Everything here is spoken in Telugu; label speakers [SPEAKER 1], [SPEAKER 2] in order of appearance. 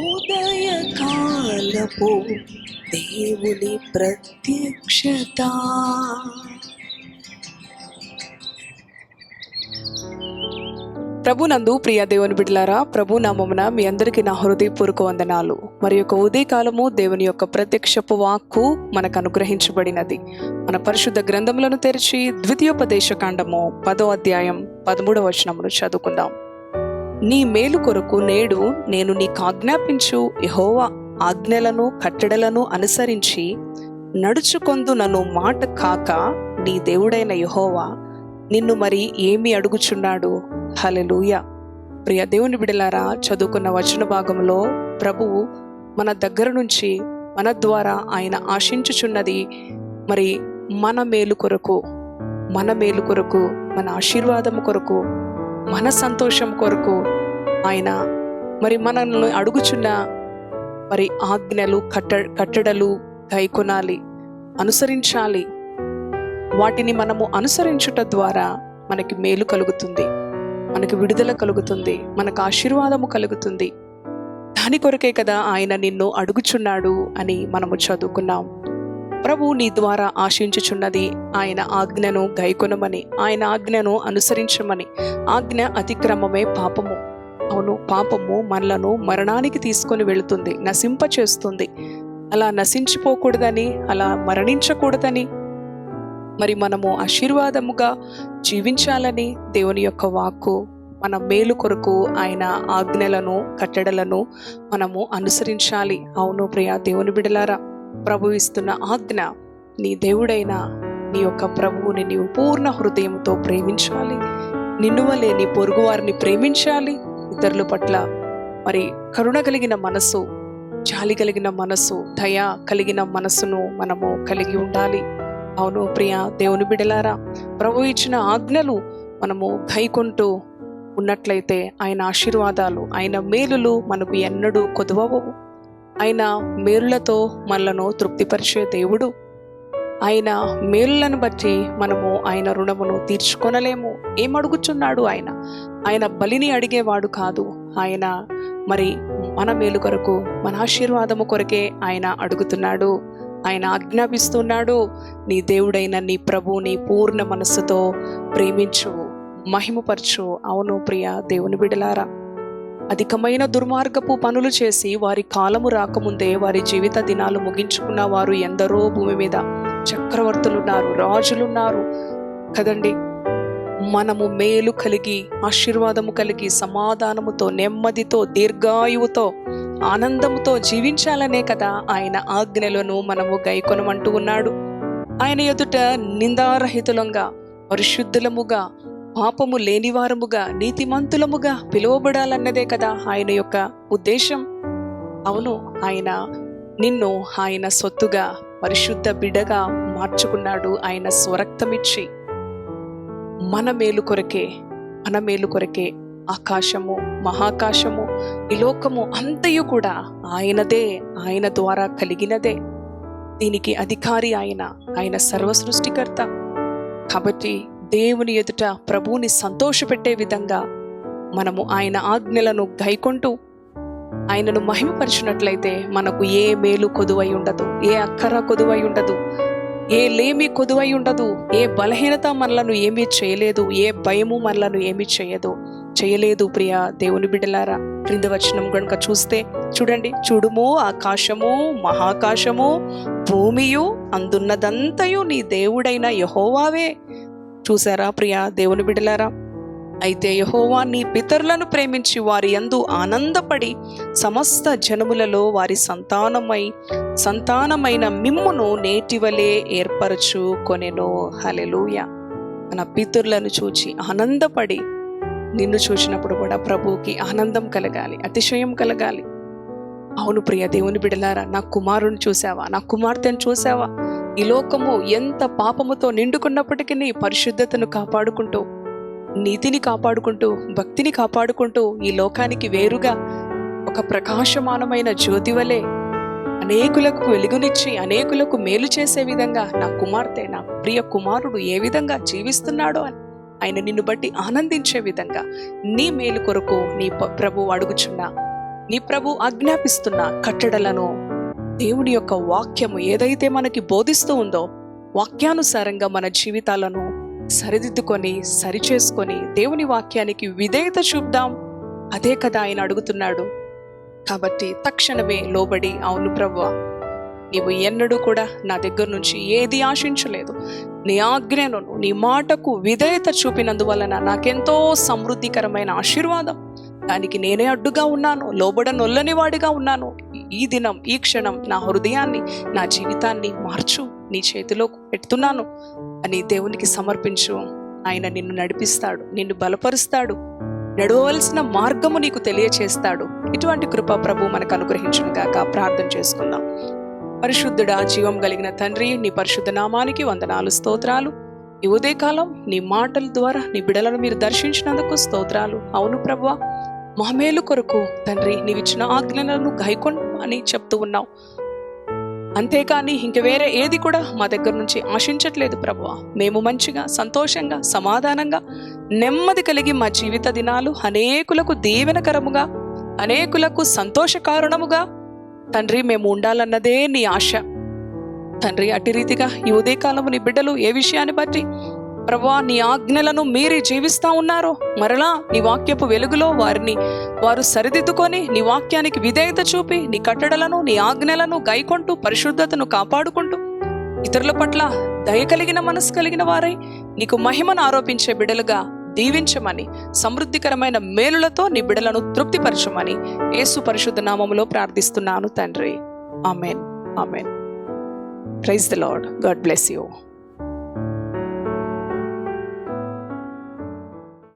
[SPEAKER 1] ఉదయకాలపు దేవుని ప్రత్యక్షత. ప్రభునందు ప్రియ దేవుని బిడ్డలారా, ప్రభు నామమున మీ అందరికీ నా హృదయపూర్వక వందనాలు. మరి యొక్క ఉదయకాలము దేవుని యొక్క ప్రత్యక్షపు వాక్కు మనకు అనుగ్రహించబడినది. మన పరిశుద్ధ గ్రంథములను తెరిచి ద్వితీయోపదేశ కాండము 10వ అధ్యాయం 13వ వచనమును చదువుకుందాం. నీ మేలు కొరకు నేడు నేను నీకు ఆజ్ఞాపించు యెహోవా ఆజ్ఞలను కట్టడలను అనుసరించి నడుచుకొందు నన్ను మాట కాక నీ దేవుడైన యెహోవా నిన్ను మరి ఏమి అడుగుచున్నాడు? హల్లెలూయా. ప్రియ దేవుని బిడ్డలారా, చదువుకున్న వచన భాగంలో ప్రభువు మన దగ్గర నుంచి మన ద్వారా ఆయన ఆశించుచున్నది మరి మన మేలు కొరకు, మన ఆశీర్వాదం కొరకు, మన సంతోషం కొరకు ఆయన మరి మనల్ని అడుగుచున్న మరి ఆజ్ఞలు కట్టడలు గైకొనాలి, అనుసరించాలి. వాటిని మనము అనుసరించుట ద్వారా మనకి మేలు కలుగుతుంది, మనకి విడుదల కలుగుతుంది, మనకు ఆశీర్వాదము కలుగుతుంది. దాని కొరకే కదా ఆయన నిన్ను అడుగుచున్నాడు అని మనము చదువుకున్నాం. ప్రభు నీ ద్వారా ఆశించుచున్నది ఆయన ఆజ్ఞను గైకొనమని, ఆయన ఆజ్ఞను అనుసరించమని. ఆజ్ఞ అతిక్రమమే పాపము. అవును, పాపము మనలను మరణానికి తీసుకొని వెళుతుంది, నశింప చేస్తుంది. అలా నశించిపోకూడదని, అలా మరణించకూడదని, మరి మనము ఆశీర్వాదముగా జీవించాలని దేవుని యొక్క వాక్కు మన మేలు కొరకు ఆయన ఆజ్ఞలను కట్టడలను మనము అనుసరించాలి. అవును ప్రియ దేవుని బిడ్డలారా, ప్రభు ఇస్తున్న ఆజ్ఞ నీ దేవుడైన నీ యొక్క ప్రభువుని నీవు పూర్ణ హృదయంతో ప్రేమించాలి. నిన్ను వలె నీ పొరుగు వారిని ప్రేమించాలి. ఇతరుల పట్ల మరి కరుణ కలిగిన మనసు, జాలి కలిగిన మనసు, దయ కలిగిన మనసును మనము కలిగి ఉండాలి. అవును ప్రియ దేవుని బిడ్డలారా, ప్రభు ఇచ్చిన ఆజ్ఞలు మనము గైకొంటూ ఉన్నట్లయితే ఆయన ఆశీర్వాదాలు, ఆయన మేలులు మనకు ఎన్నడూ కొదువవు. ఆయన మేలులతో మనలను తృప్తిపరిచే దేవుడు. ఆయన మేలులను బట్టి మనము ఆయన రుణమును తీర్చుకొనలేము. ఏమడుగుచున్నాడు ఆయన? ఆయన బలిని అడిగేవాడు కాదు. ఆయన మరి మన మేలు కొరకు, మన ఆశీర్వాదము కొరకే ఆయన అడుగుతున్నాడు. ఆయన ఆజ్ఞాపిస్తున్నాడు, నీ దేవుడైన నీ ప్రభువుని పూర్ణ మనస్సుతో ప్రేమించు, మహిమపరచు. అవును ప్రియ దేవుని బిడ్డలారా, అధికమైన దుర్మార్గపు పనులు చేసి వారి కాలము రాకముందే వారి జీవిత దినాలు ముగించుకున్న వారు ఎందరో భూమి మీద చక్రవర్తులున్నారు, రాజులున్నారు కదండి. మనము మేలు కలిగి, ఆశీర్వాదము కలిగి, సమాధానముతో, నెమ్మదితో, దీర్ఘాయువుతో, ఆనందముతో జీవించాలనే కదా ఆయన ఆజ్ఞలను మనము గైకొనమంటూ ఉన్నాడు. ఆయన ఎదుట నిందారహితులంగా, పరిశుద్ధులముగా, పాపము లేనివారముగా, నీతిమంతులముగా పిలువబడాలన్నదే కదా ఆయన యొక్క ఉద్దేశం. అవును, ఆయన నిన్ను ఆయన సొత్తుగా, పరిశుద్ధ బిడ్డగా మార్చుకున్నాడు. ఆయన స్వరక్తమిచ్చి మన మేలు కొరకే ఆకాశము, మహాకాశము, ఈ లోకము అంతయు కూడా ఆయనదే, ఆయన ద్వారా కలిగినదే. దీనికి అధికారి ఆయన సర్వ సృష్టికర్త. కాబట్టి దేవుని ఎదుట ప్రభువుని సంతోషపెట్టే విధంగా మనము ఆయన ఆజ్ఞలను గైకొంటూ ఆయనను మహిమపరిచినట్లయితే మనకు ఏ మేలు కొదువై ఉండదు, ఏ అక్కర కొదువై ఉండదు, ఏ లేమి కొదువై ఉండదు, ఏ బలహీనత మనలను ఏమీ చేయలేదు, ఏ భయము మనలను ఏమీ చేయలేదు. ప్రియ దేవుని బిడ్డలారా, క్రింద వచనం గనుక చూస్తే చూడండి, చూడుము ఆకాశము, మహాకాశము, భూమియు అందున్నదంతయు నీ దేవుడైన యెహోవావే. చూసారా ప్రియ దేవుని బిడ్డలారా? అయితే యెహోవా నీ పితరులను ప్రేమించి వారి యందు ఆనందపడి సమస్త జనములలో వారి సంతానమైన మిమ్మును నేటివలే ఏర్పరచుకొనెను. హల్లెలూయా. మన పితరులను చూచి ఆనందపడి, నిన్ను చూసినప్పుడు కూడా ప్రభువుకి ఆనందం కలగాలి, అతిశయం కలగాలి. అవును ప్రియ దేవుని బిడ్డలారా, నా కుమారుని చూసావా, నా కుమార్తెను చూసావా? ఈ లోకము ఎంత పాపముతో నిండుకున్నప్పటికీ పరిశుద్ధతను కాపాడుకుంటూ, నీతిని కాపాడుకుంటూ, భక్తిని కాపాడుకుంటూ ఈ లోకానికి వేరుగా ఒక ప్రకాశమానమైన జ్యోతి వలె అనేకులకు వెలుగునిచ్చి అనేకులకు మేలు చేసే విధంగా నా కుమార్తె, నా ప్రియ కుమారుడు ఏ విధంగా జీవిస్తున్నాడో అని ఆయన నిన్ను బట్టి ఆనందించే విధంగా నీ మేలు కొరకు నీ ప్రభు అడుగుచున్న నీ ప్రభు ఆజ్ఞాపిస్తున్న కట్టడలను, దేవుని యొక్క వాక్యము ఏదైతే మనకి బోధిస్తూ ఉందో వాక్యానుసారంగా మన జీవితాలను సరిదిద్దుకొని సరిచేసుకొని దేవుని వాక్యానికి విధేయత చూపుదాం. అదే కదా ఆయన అడుగుతున్నాడు. కాబట్టి తక్షణమే లోబడి, అవును ప్రభువా, నీవు ఎన్నడూ కూడా నా దగ్గర నుంచి ఏది ఆశించలేదు, నీ ఆజ్ఞను నీ మాటకు విధేయత చూపినందువలన నాకెంతో సమృద్ధికరమైన ఆశీర్వాదం, దానికి నేనే అడ్డుగా ఉన్నాను, లోబడనొల్లని వాడిగా ఉన్నాను. ఈ దినం ఈ క్షణం నా హృదయాన్ని నా జీవితాన్ని మార్చు, నీ చేతిలో పెడుతున్నాను అని దేవునికి సమర్పించు. ఆయన నిన్ను నడిపిస్తాడు, నిన్ను బలపరుస్తాడు, నడవవలసిన మార్గము నీకు తెలియచేస్తాడు. ఇటువంటి కృప ప్రభు మనకు అనుగ్రహించును గాక. ప్రార్థన చేసుకుందాం. పరిశుద్ధుడా, జీవం కలిగిన తండ్రి, నీ పరిశుద్ధ నామానికి వందనాలు, స్తోత్రాలు. ఈ ఉదయకాలం నీ మాటల ద్వారా నీ బిడలను మీరు దర్శించినందుకు స్తోత్రాలు. అవును ప్రభువా, మా మేలు కొరకు తండ్రి నీవిచ్చిన ఆజ్ఞలను గైకొండు అని చెప్తూ ఉన్నావు. అంతేకాని ఇంక వేరే ఏది కూడా మా దగ్గర నుంచి ఆశించట్లేదు ప్రభువా. మేము మంచిగా, సంతోషంగా, సమాధానంగా, నెమ్మది కలిగి మా జీవిత దినాలు అనేకులకు దీవెనకరముగా, అనేకులకు సంతోష కారణముగా తండ్రి మేము ఉండాలన్నదే నీ ఆశ తండ్రి. అట్టి రీతిగా ఈ ఉదయకాలము నీ బిడ్డలు ఏ విషయాన్ని బట్టి ప్రభువా నీ ఆజ్ఞలను మీరి జీవిస్తా ఉన్నారో, మరలా నీ వాక్యపు వెలుగులో వారు సరిదిద్దుకొని నీ వాక్యానికి విధేయత చూపి నీ కట్టడలను నీ ఆజ్ఞలను గైకొంటూ పరిశుద్ధతను కాపాడుకుంటూ ఇతరుల పట్ల దయ కలిగిన మనసు కలిగిన వారై నీకు మహిమను ఆరోపించే బిడ్డలుగా దీవించమని, సమృద్ధికరమైన మేలులతో నీ బిడ్డలను తృప్తిపరచమని యేసు పరిశుద్ధ నామములో ప్రార్థిస్తున్నాను తండ్రి. Amen, amen. Praise the Lord. God bless you.